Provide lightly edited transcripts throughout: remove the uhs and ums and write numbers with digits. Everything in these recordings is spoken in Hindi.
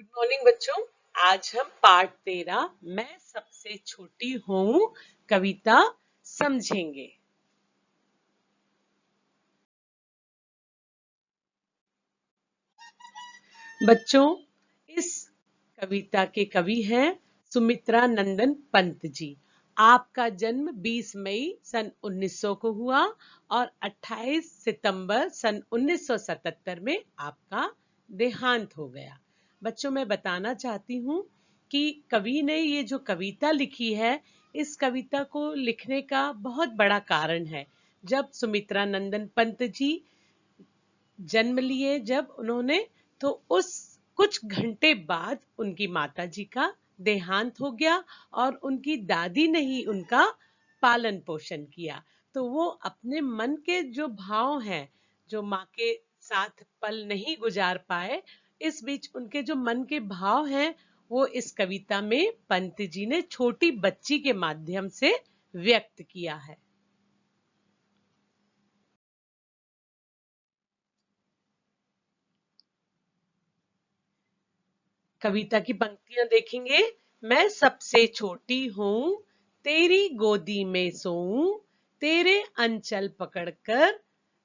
गुड मॉर्निंग बच्चों। आज हम पाठ 13 मैं सबसे छोटी हूँ कविता समझेंगे। बच्चों, इस कविता के कवि हैं सुमित्रा नंदन पंत जी। आपका जन्म 20 मई सन 1900 को हुआ और 28 सितंबर सन 1977 में आपका देहांत हो गया। बच्चों, मैं बताना चाहती हूँ कि कवि ने ये जो कविता लिखी है, इस कविता को लिखने का बहुत बड़ा कारण है। जब सुमित्रा नंदन पंत जी जन्म लिए, जब उन्होंने, तो उस कुछ घंटे बाद उनकी माता जी का देहांत हो गया और उनकी दादी ने ही उनका पालन पोषण किया। तो वो अपने मन के जो भाव हैं, जो माँ के साथ पल नहीं गुजार पाए, इस बीच उनके जो मन के भाव हैं, वो इस कविता में पंत जी ने छोटी बच्ची के माध्यम से व्यक्त किया है। कविता की पंक्तियां देखेंगे। मैं सबसे छोटी हूँ, तेरी गोदी में सोऊं, तेरे अंचल पकड़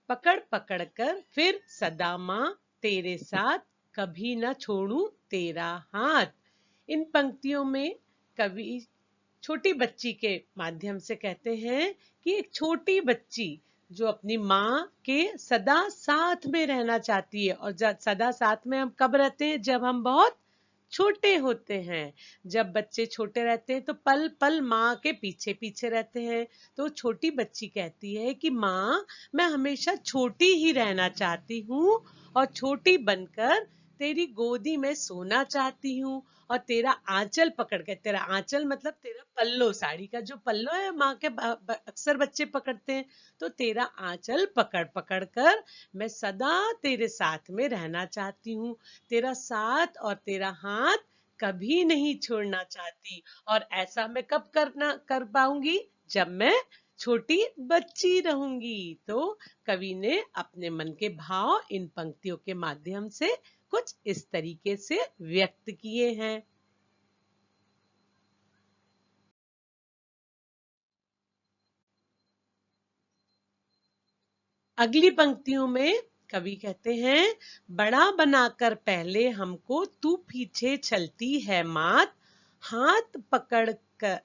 पकड़ कर फिर सदा माँ तेरे साथ, कभी न छोड़ूं तेरा हाथ। इन पंक्तियों में कवि छोटी बच्ची के माध्यम से कहते हैं कि एक छोटी बच्ची जो अपनी माँ के सदा साथ में रहना चाहती है। और सदा साथ में हम कब रहते हैं? जब हम बहुत छोटे होते हैं। जब बच्चे छोटे रहते हैं तो पल पल माँ के पीछे पीछे रहते हैं। तो छोटी बच्ची कहती है कि माँ, मैं हमेशा छोटी ही रहना चाहती हूँ और छोटी बनकर तेरी गोदी में सोना चाहती हूँ और तेरा आंचल पकड़ के, तेरा आंचल मतलब तेरा पल्लो, साड़ी का जो पल्लो है, माँ के अक्सर बच्चे पकड़ते हैं, तो तेरा आंचल पकड़ पकड़ कर मैं सदा तेरे साथ में रहना चाहती हूँ। तेरा साथ और तेरा हाथ कभी नहीं छोड़ना चाहती। और ऐसा मैं कब कर पाऊंगी? जब मैं छोटी बच्ची रहूंगी। तो कवि ने अपने मन के भाव इन पंक्तियों के माध्यम से कुछ इस तरीके से व्यक्त किए हैं। अगली पंक्तियों में कवि कहते हैं, बड़ा बनाकर पहले हमको तू पीछे चलती है मात, हाथ पकड़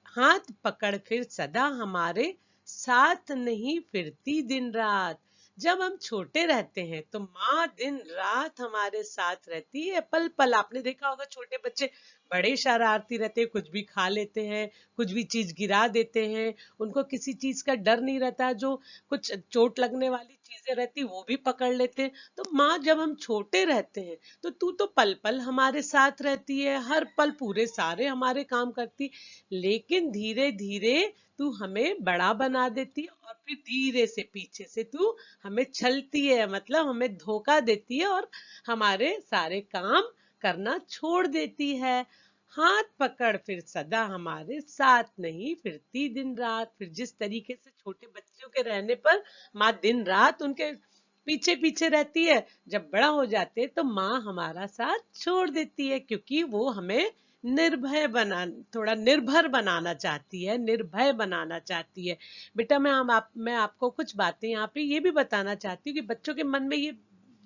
हाथ पकड़ फिर सदा हमारे साथ नहीं फिरती दिन रात। जब हम छोटे रहते हैं तो माँ दिन रात हमारे साथ रहती है, पल पल। आपने देखा होगा छोटे बच्चे बड़े शरारती रहते हैं, कुछ भी खा लेते हैं, कुछ भी चीज गिरा देते हैं। उनको किसी चीज का डर नहीं रहता। जो कुछ चोट लगने वाली चीजें रहती वो भी पकड़ लेते हैं। तो माँ, जब हम छोटे रहते हैं तो तू तो पल पल हमारे साथ रहती है, हर पल पूरे सारे हमारे काम करती, लेकिन धीरे धीरे तू हमें बड़ा बना देती है और फिर धीरे से पीछे से तू हमें छलती है, मतलब हमें धोखा देती है और हमारे सारे काम करना छोड़ देती है। हाथ पकड़ फिर सदा हमारे साथ नहीं फिरती दिन रात। फिर जिस तरीके से छोटे बच्चों के रहने पर माँ दिन रात उनके पीछे पीछे रहती है, जब बड़ा हो जाते तो माँ हमारा साथ छोड़ देती है, क्योंकि वो हमें निर्भय बना थोड़ा निर्भर बनाना चाहती है, निर्भय बनाना चाहती है। बेटा, मैं आपको कुछ बातें यहाँ पे ये भी बताना चाहती हूँ कि बच्चों के मन में ये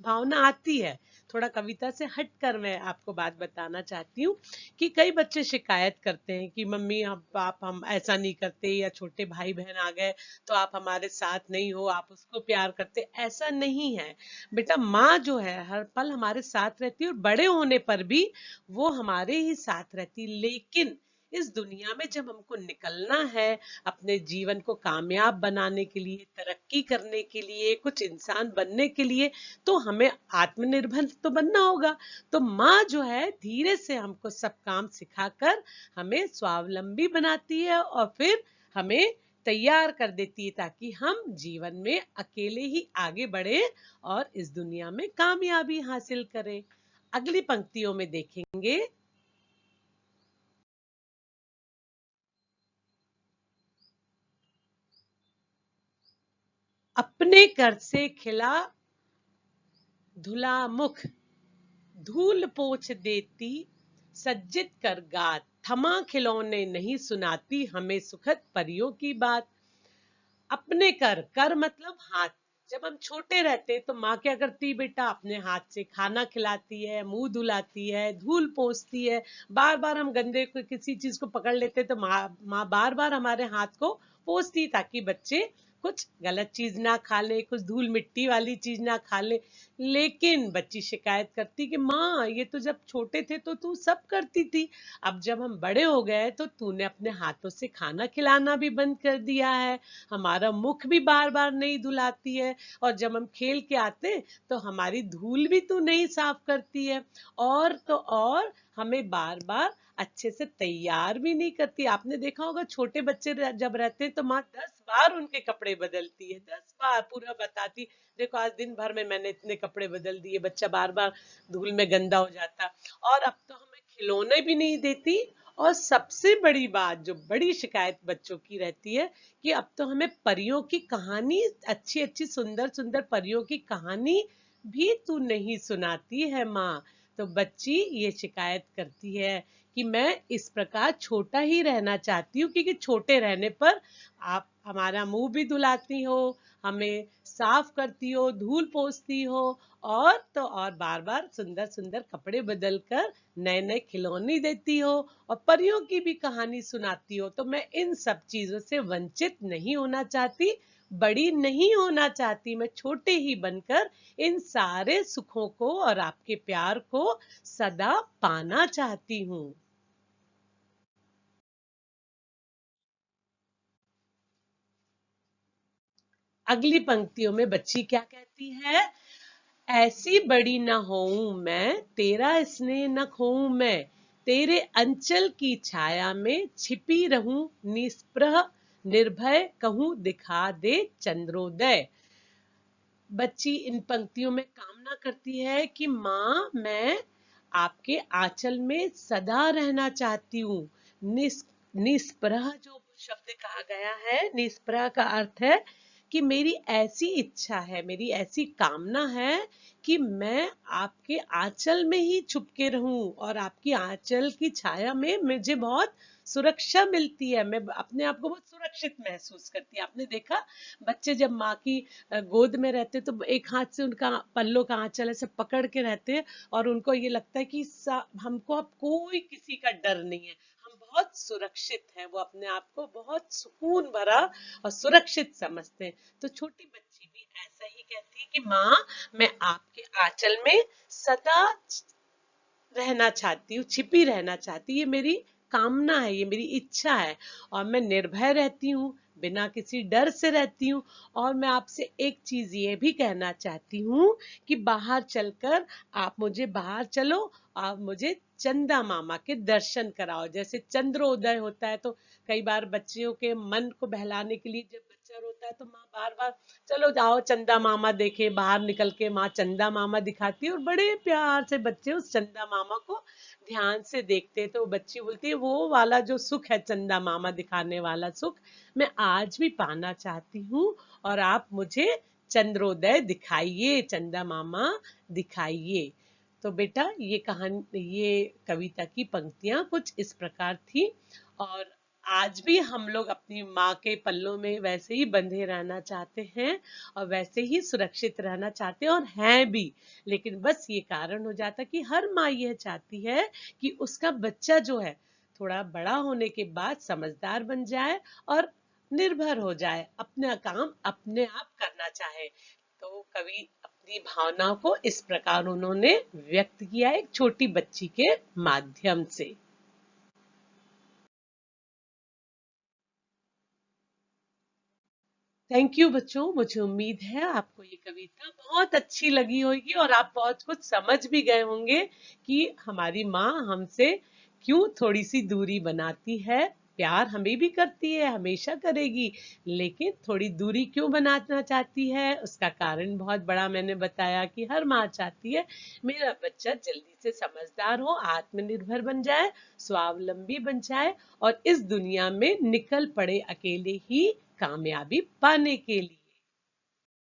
भावना आती है। थोड़ा कविता से हटकर मैं आपको बात बताना चाहती हूँ कि कई बच्चे शिकायत करते हैं कि मम्मी, हम ऐसा नहीं करते, या छोटे भाई बहन आ गए तो आप हमारे साथ नहीं हो, आप उसको प्यार करते। ऐसा नहीं है बेटा। माँ जो है हर पल हमारे साथ रहती है और बड़े होने पर भी वो हमारे ही साथ रहती। लेकिन इस दुनिया में जब हमको निकलना है, अपने जीवन को कामयाब बनाने के लिए, तरक्की करने के लिए, कुछ इंसान बनने के लिए, तो हमें आत्मनिर्भर तो बनना होगा। तो माँ जो है धीरे से हमको सब काम सिखाकर हमें स्वावलंबी बनाती है और फिर हमें तैयार कर देती है, ताकि हम जीवन में अकेले ही आगे बढ़े और इस दुनिया में कामयाबी हासिल करें। अगली पंक्तियों में देखेंगे, अपने घर से खिला धुला मुख, धूल पोंछ देती सज्जित कर गात, थमा खिलौने नहीं सुनाती हमें सुखद परियों की बात। अपने कर, कर मतलब हाथ। जब हम छोटे रहते तो माँ क्या करती बेटा, अपने हाथ से खाना खिलाती है, मुंह धुलाती है, धूल पोंछती है। बार बार हम गंदे किसी चीज को पकड़ लेते तो माँ बार बार हमारे हाथ को पोंछती, ताकि बच्चे कुछ गलत चीज ना खा ले, कुछ धूल मिट्टी वाली चीज ना खा ले। लेकिन बच्ची शिकायत करती कि माँ ये तो जब छोटे थे तो तू सब करती थी, अब जब हम बड़े हो गए तो तूने अपने हाथों से खाना खिलाना भी बंद कर दिया है, हमारा मुख भी बार बार नहीं धुलाती है, और जब हम खेल के आते तो हमारी धूल भी तू नहीं साफ करती है, और तो और हमें बार बार अच्छे से तैयार भी नहीं करती। आपने देखा होगा छोटे बच्चे जब रहते हैं तो माँ 10 बार उनके कपड़े बदलती है, 10 बार पूरा बताती, देखो आज दिन भर में मैंने इतने कपड़े बदल दिए, बच्चा बार बार धूल में गंदा हो जाता। और अब तो हमें खिलौने भी नहीं देती। और सबसे बड़ी बात, जो बड़ी शिकायत बच्चों की रहती है, कि अब तो हमें परियों की कहानी, अच्छी अच्छी सुंदर सुंदर परियों की कहानी भी तू नहीं सुनाती है माँ। तो बच्ची ये शिकायत करती है कि मैं इस प्रकार छोटा ही रहना चाहती हूँ, क्योंकि छोटे रहने पर आप हमारा मुंह भी धुलाती हो, हमें साफ करती हो, धूल पोंछती हो, और तो और बार बार सुंदर सुंदर कपड़े बदल कर नए नए खिलौने देती हो, और परियों की भी कहानी सुनाती हो। तो मैं इन सब चीजों से वंचित नहीं होना चाहती, बड़ी नहीं होना चाहती, मैं छोटे ही बनकर इन सारे सुखों को और आपके प्यार को सदा पाना चाहती हूँ। अगली पंक्तियों में बच्ची क्या कहती है, ऐसी बड़ी न होऊं मैं, तेरा स्नेह न खोऊं मैं, तेरे अंचल की छाया में छिपी रहूं निस्पृह निर्भय, कहूं दिखा दे चंद्रोदय। बच्ची इन पंक्तियों में कामना करती है कि माँ मैं आपके आंचल में सदा रहना चाहती हूँ। निस्पृह जो शब्द कहा गया है, निस्पृह का अर्थ है कि मेरी ऐसी इच्छा है, मेरी ऐसी कामना है कि मैं आपके आंचल में ही छुप के रहूं, और आपकी आंचल की छाया में मुझे बहुत सुरक्षा मिलती है, मैं अपने आप को बहुत सुरक्षित महसूस करती है। आपने देखा बच्चे जब माँ की गोद में रहते तो एक हाथ से उनका पल्लों का आंचल ऐसे पकड़ के रहते हैं, और उनको ये लगता है कि हमको अब कोई किसी का डर नहीं है, हम बहुत सुरक्षित हैं, वो अपने आप को बहुत सुकून भरा और सुरक्षित समझते हैं। तो छोटी बच्ची भी ऐसा ही कहती है कि माँ मैं आपके आंचल में सदा रहना चाहती हूँ, छिपी रहना चाहती हूँ, ये मेरी कामना है, ये मेरी इच्छा है, और मैं निर्भय रहती हूँ, बिना किसी डर से रहती हूँ। और मैं आपसे एक चीज ये भी कहना चाहती हूँ कि बाहर चलकर आप मुझे बाहर चलो, आप मुझे चंदा मामा के दर्शन कराओ। जैसे चंद्रोदय होता है तो कई बार बच्चियों के मन को बहलाने के लिए जब बच्चा रोता है तो माँ बार बार चलो जाओ चंदा मामा देखे, बाहर निकल के माँ चंदा मामा दिखाती है, और बड़े प्यार से बच्चे उस चंदा मामा को ध्यान से देखते हैं। तो बच्ची बोलती है वो वाला जो सुख है, चंदा मामा दिखाने वाला सुख, मैं आज भी पाना चाहती हूँ, और आप मुझे चंद्रोदय दिखाइए, चंदा मामा दिखाइए। तो बेटा ये कहानी, ये कविता की पंक्तियां कुछ इस प्रकार थी। और आज भी हम लोग अपनी माँ के पल्लों में वैसे ही बंधे रहना चाहते हैं, और वैसे ही सुरक्षित रहना चाहते हैं, और हैं भी। लेकिन बस ये कारण हो जाता कि हर माँ यह चाहती है कि उसका बच्चा जो है थोड़ा बड़ा होने के बाद समझदार बन जाए, और निर्भर हो जाए, अपना काम अपने आप करना चाहे। तो कवि अपनी भावनाओं को इस प्रकार उन्होंने व्यक्त किया एक छोटी बच्ची के माध्यम से। थैंक यू बच्चों, मुझे उम्मीद है आपको ये कविता बहुत अच्छी लगी होगी, और आप बहुत कुछ समझ भी गए होंगे कि हमारी माँ हमसे क्यों थोड़ी सी दूरी बनाती है। प्यार हमें भी करती है, हमेशा करेगी, लेकिन थोड़ी दूरी क्यों बनाना चाहती है, उसका कारण बहुत बड़ा मैंने बताया कि हर माँ चाहती है मेरा बच्चा जल्दी से समझदार हो, आत्मनिर्भर बन जाए, स्वावलंबी बन जाए, और इस दुनिया में निकल पड़े अकेले ही कामयाबी पाने के लिए।